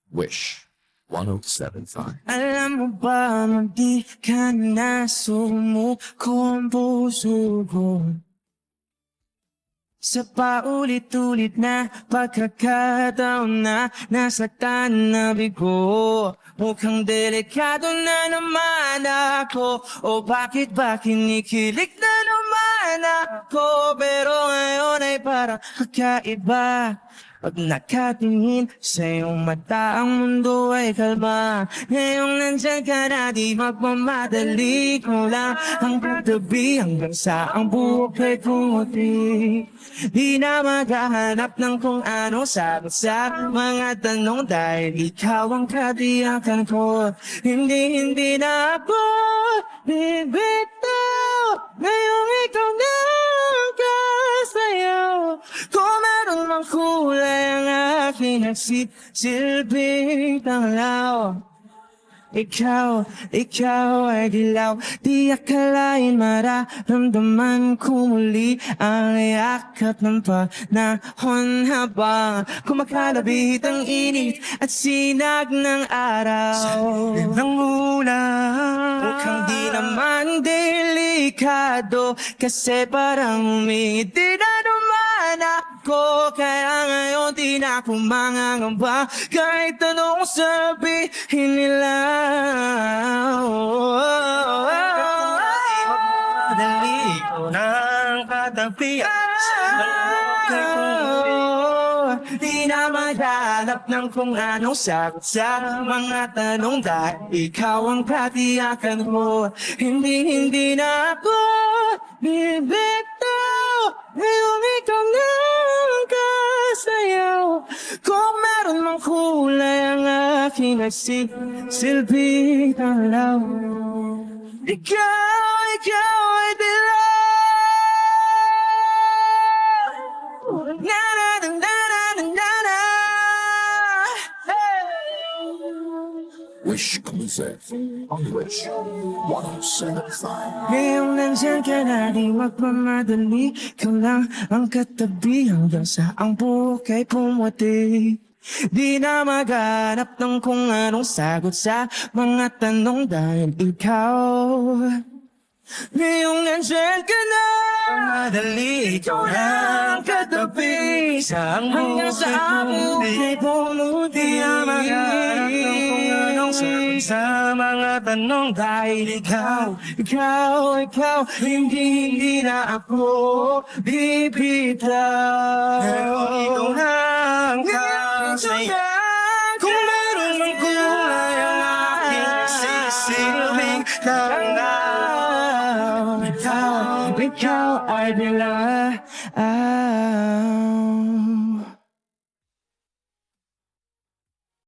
Wish 107.5. Alam mo ba na di ka na sumuko ang puso ko? Sa paulit-ulit na pagkakataon na nasaktan na bigo, mukhang delikado na naman ako. O bakit ba kinikilig na naman ako? Pero ngayon ay parang kakaiba. Pag nakatingin sa iyong mata, ang mundo ay kalma. Ngayong nandyan ka na, di magmamadali ko lang ang katabi hanggang sa ang buhok ay pumuti. Di na maghahanap ng kung ano sagot sa mga tanong dahil ikaw ang katiyakan ko. Hindi na ako bibitaw ngayong ikaw na ang kasayaw. Kung meron mang kulay ang aking nagsisilbing tanglaw, ikaw ay dilaw. Di akalain mararamdaman ko muli ang yakap ng panahon habang kumakalabit ang init at sinag ng araw ng ulan. Mukhang di naman delikado kasi parang umiti na naman ako. Kaya ngayon di na ako mangangamba kahit anong sabihin nila. Madali ko ng katabi di na maghanap ng kung anong sagot sa mga tanong dahil ikaw ang katiyakan ko. Hindi na ako bibitaw ngayong ikaw na ang kasayaw. Kung meron mang kulay ang aking nagsisilbing tanglaw, ikaw ay dilaw. Na na na na na na na. Wish Concert on Wish 107.5. Ngayong nandyan ka na, di magmamadali. Ikaw lang ang katabi hanggang sa ang buhok ay pumuti. Di na maghanap ng kung anong sagot sa mga tanong dahil ikaw ngayong nandyan ka na. Madali ikaw lang katabi hanggang sa ang buhok ay pumuti. Di na maghanap ng kung anong sagot sa mga tanong dahil ikaw hindi na ako bibitaw. Ikaw ang kasaya. Kung meron mang kulay ang aking sisilbing tanglaw, ikaw ay dilaw.